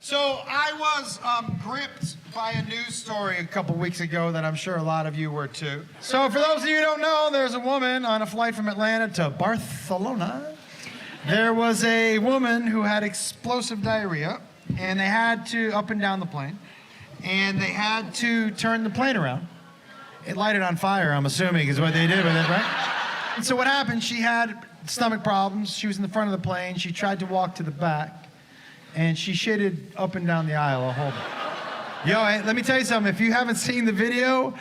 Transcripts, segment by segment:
So I was gripped by a news story a couple weeks ago that I'm sure a lot of you were too. So for those of you who don't know, there's a woman on a flight from Atlanta to Barcelona. There was a woman who had explosive diarrhea, and they had to, up and down the plane, and they had to turn the plane around. It lighted on fire, I'm assuming, is what they did with it, right? And so what happened, she had stomach problems. She was in the front of the plane. She tried to walk to the back. And she shitted up and down the aisle a whole bunch. Yo, hey, let me tell you something. If you haven't seen the video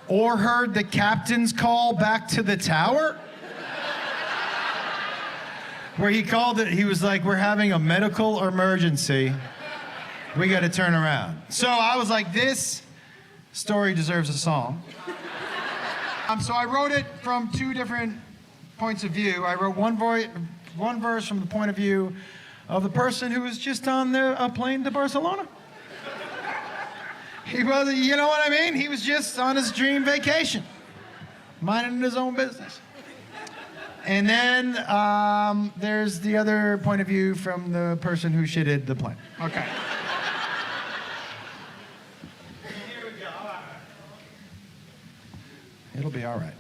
or heard the captain's call back to the tower, where he called it, he was like, we're having a medical emergency. We got to turn around. So I was like, this story deserves a song. So I wrote it from two different points of view. I wrote one verse from the point of view of the person who was just on a plane to Barcelona. He wasn't, you know what I mean? He was just on his dream vacation, minding his own business. And then there's the other point of view from the person who shitted the plane. Okay. Here we go. All right. It'll be all right.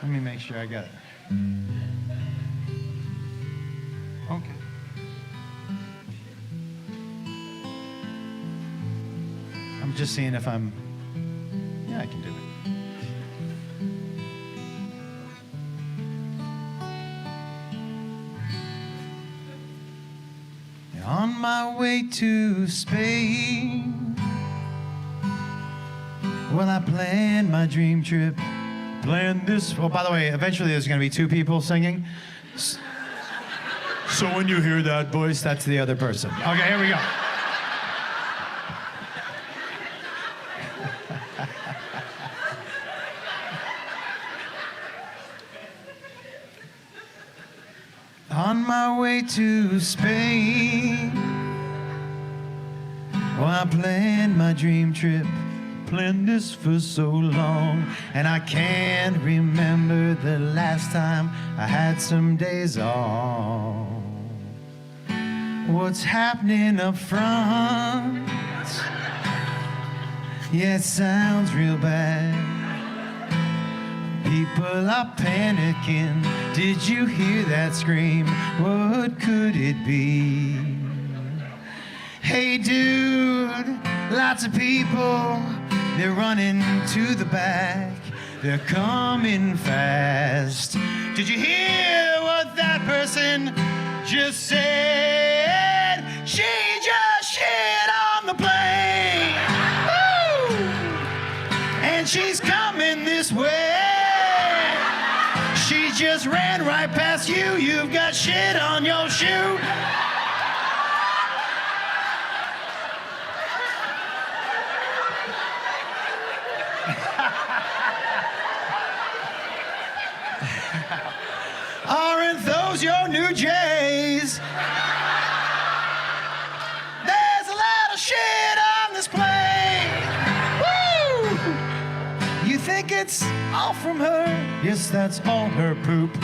Let me make sure I got it. Okay. I'm just seeing if I'm... Yeah, I can do it. On my way to Spain, well, I planned my dream trip. Planned this... Well, by the way, eventually there's going to be two people singing. So when you hear that voice, that's the other person. Okay, here we go. On my way to Spain, well, I planned my dream trip. Planned this for so long, and I can't remember the last time I had some days off. What's happening up front? Yeah, it sounds real bad. People are panicking. Did you hear that scream? What could it be? Hey dude, lots of people, they're running to the back. They're coming fast. Did you hear what that person just said? She just shit on the plane. Woo! And she's coming this way. She just ran right past you. You've got shit on your shoe. Aren't those your new J's? There's a lot of shit on this plane. Woo! You think it's all from her? Yes, that's all her poop.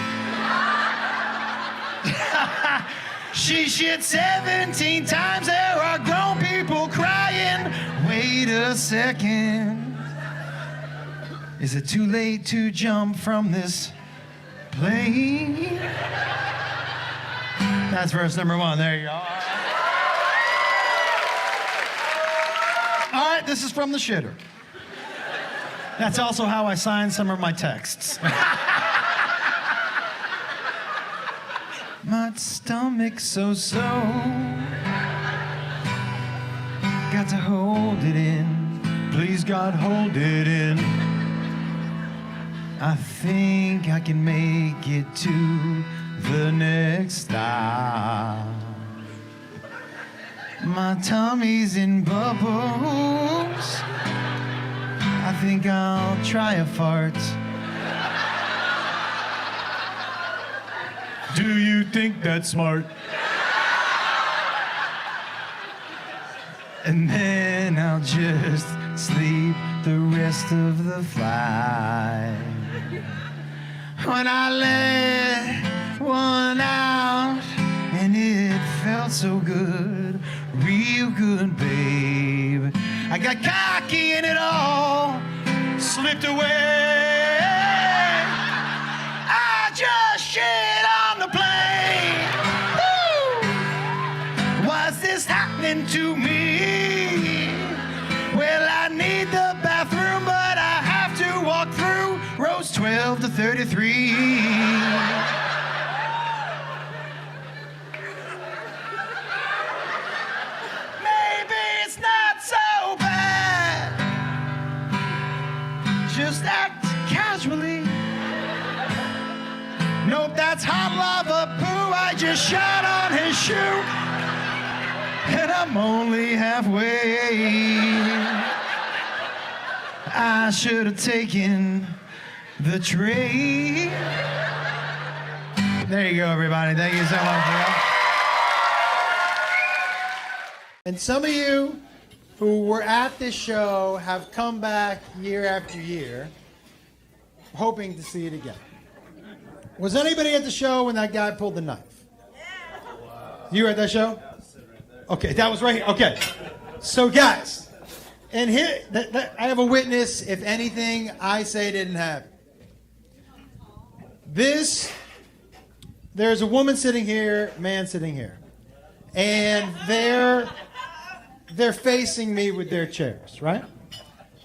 She shit 17 times. There are grown people crying. Wait a second. Is it too late to jump from this plane? That's verse number one. There you go. All right, this is from the shitter. That's also how I sign some of my texts. My stomach's so. Got to hold it in. Please, God, hold it in. I think I can make it to the next stop. My tummy's in bubbles. I think I'll try a fart. Do you think that's smart? And then I'll just sleep the rest of the flight. When I let one out and it felt so good, real good, babe. I got cocky and it all slipped away. I just shit on the plane. Woo! Why's this happening to me? Well, I need the bathroom, but I have to walk through rows 12 to 33. Maybe it's not so bad. Just act casually. Nope, that's hot lava poo. I just shot on his shoe. And I'm only halfway. I should have taken the tray. There you go, everybody. Thank you so much. And some of you who were at this show have come back year after year hoping to see it again. Was anybody at the show when that guy pulled the knife? You were at that show? Okay, that was right here. Okay. So, guys, and here, I have a witness. If anything I say didn't happen. There's a woman sitting here, man sitting here. And they're facing me with their chairs, right?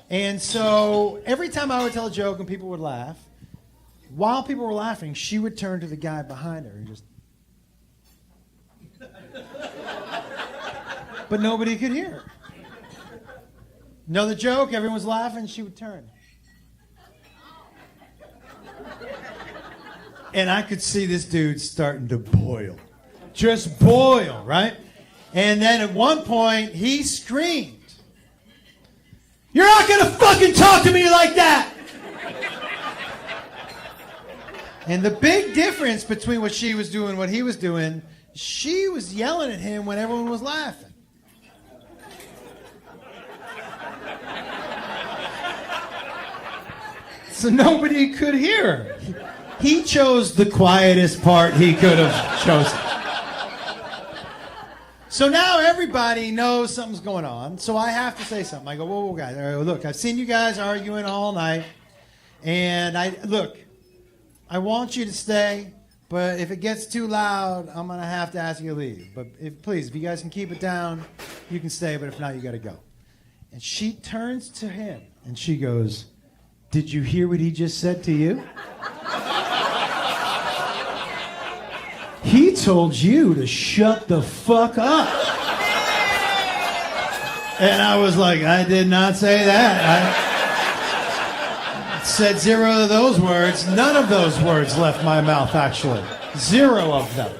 And so every time I would tell a joke and people would laugh, while people were laughing, she would turn to the guy behind her and just... But nobody could hear her. Know the joke? Everyone's laughing. She would turn. And I could see this dude starting to boil. Just boil, right? And then at one point, he screamed, "You're not going to fucking talk to me like that!" And the big difference between what she was doing and what he was doing, she was yelling at him when everyone was laughing. So nobody could hear her. He chose the quietest part he could have chosen. So now everybody knows something's going on, so I have to say something. I go, whoa, guys, look, I've seen you guys arguing all night, and I want you to stay, but if it gets too loud, I'm going to have to ask you to leave. But please, if you guys can keep it down, you can stay, but if not, you got to go. And she turns to him, and she goes, "Did you hear what he just said to you? He told you to shut the fuck up." And I was like, I did not say that. I said zero of those words. None of those words left my mouth, actually. Zero of them.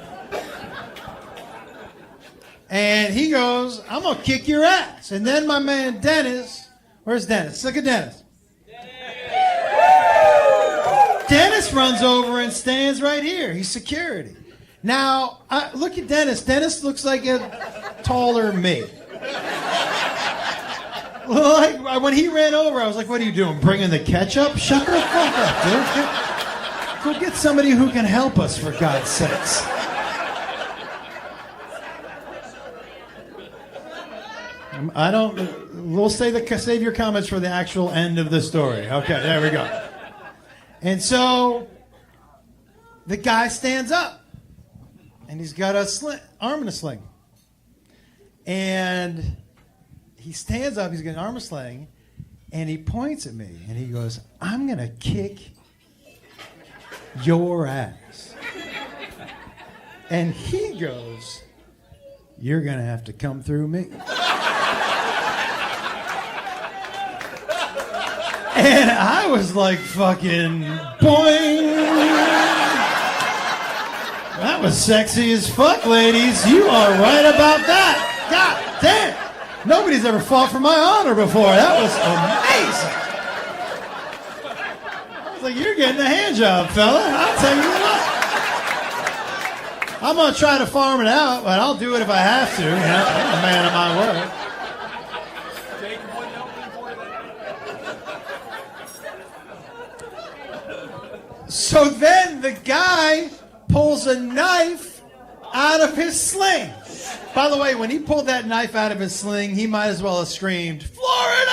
And he goes, "I'm going to kick your ass." And then my man Dennis, where's Dennis? Look at Dennis. Dennis runs over and stands right here. He's security. Now, look at Dennis. Dennis looks like a taller me. Like, when he ran over, I was like, "What are you doing, bringing the ketchup? Shut the fuck up, dude. Go get somebody who can help us, for God's sakes." We'll save your comments for the actual end of the story. Okay, there we go. And so the guy stands up, and he's got a arm in a sling. And he stands up, he's got an arm in a sling, and he points at me, and he goes, "I'm going to kick your ass." And he goes, "You're going to have to come through me." And I was like, fucking boing. That was sexy as fuck, ladies. You are right about that. God damn. Nobody's ever fought for my honor before. That was amazing. I was like, you're getting a hand job, fella. I'll tell you what. I'm going to try to farm it out, but I'll do it if I have to. You know, I'm a man of my word. So then the guy pulls a knife out of his sling. By the way, when he pulled that knife out of his sling, he might as well have screamed, Florida!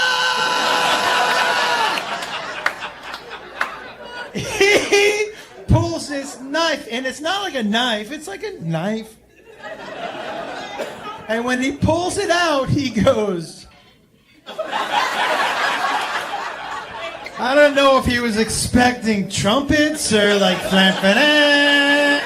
He pulls this knife, and it's not like a knife, it's like a knife. And when he pulls it out, he goes. I don't know if he was expecting trumpets or like flan.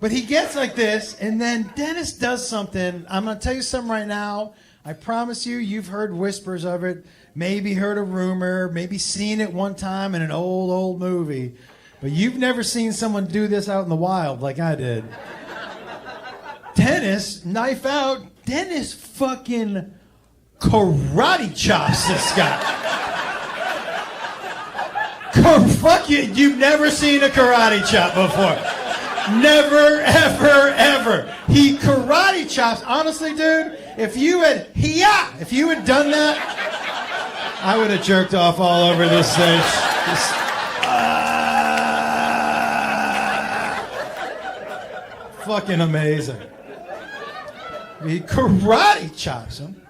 But he gets like this, and then Dennis does something. I'm going to tell you something right now. I promise you, you've heard whispers of it, maybe heard a rumor, maybe seen it one time in an old movie. But you've never seen someone do this out in the wild like I did. Dennis, knife out, Dennis fucking karate chops this guy. Fuck you, you've never seen a karate chop before. Never, ever, ever. He karate chops. Honestly, dude, if you had done that, I would have jerked off all over this stage. Fucking amazing. He karate chops him.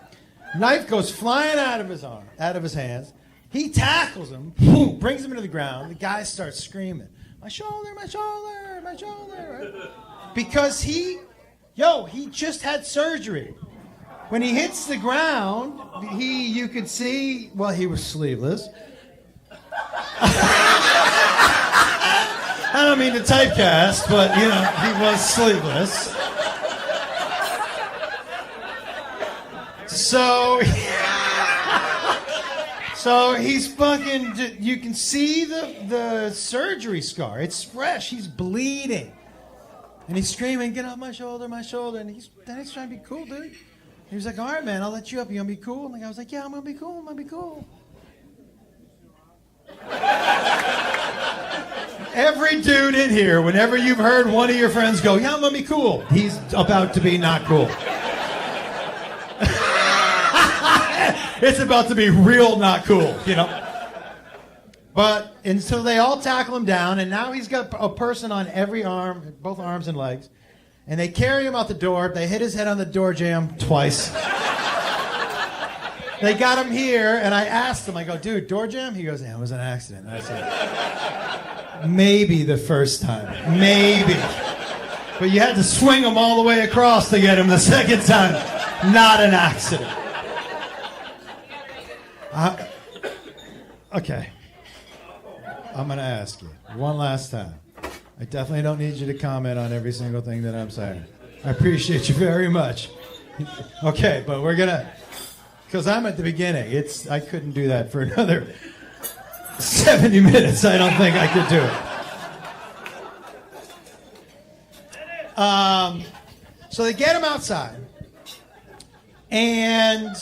Knife goes flying out of his arm, out of his hands. He tackles him, boom, brings him into the ground. The guy starts screaming, my shoulder, my shoulder, my shoulder. Right? Because he just had surgery. When he hits the ground, you could see, well, he was sleeveless. I don't mean to typecast, but, he was sleeveless. So he's fucking, you can see the surgery scar. It's fresh. He's bleeding. And he's screaming, get off my shoulder, my shoulder. And he's trying to be cool, dude. He was like, all right, man, I'll let you up. You gonna be cool? And the guy was like, yeah, I'm gonna be cool. I'm gonna be cool. Every dude in here, whenever you've heard one of your friends go, yeah, I'm gonna be cool, he's about to be not cool. It's about to be real not cool, And so they all tackle him down, and now he's got a person on every arm, both arms and legs, and they carry him out the door. They hit his head on the door jamb twice. They got him here, and I asked him, I go, dude, door jam? He goes, yeah, it was an accident. And I said, maybe the first time, maybe. But you had to swing him all the way across to get him the second time. Not an accident. Okay. I'm going to ask you one last time. I definitely don't need you to comment on every single thing that I'm saying. I appreciate you very much. Okay, but we're going to, because I'm at the beginning. I couldn't do that for another 70 minutes. I don't think I could do it. So they get him outside, and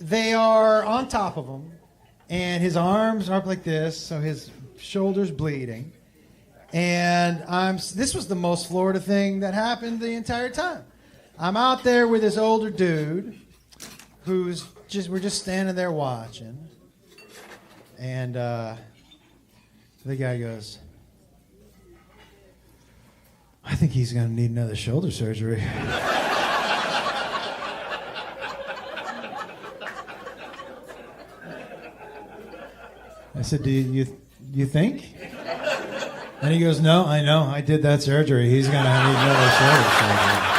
they are on top of him, and his arms are up like this, so his shoulder's bleeding. And this was the most Florida thing that happened the entire time. I'm out there with this older dude we're just standing there watching. And the guy goes, I think he's going to need another shoulder surgery. I said, do you think? And he goes, no, I know. I did that surgery. He's going to need another shoulder surgery.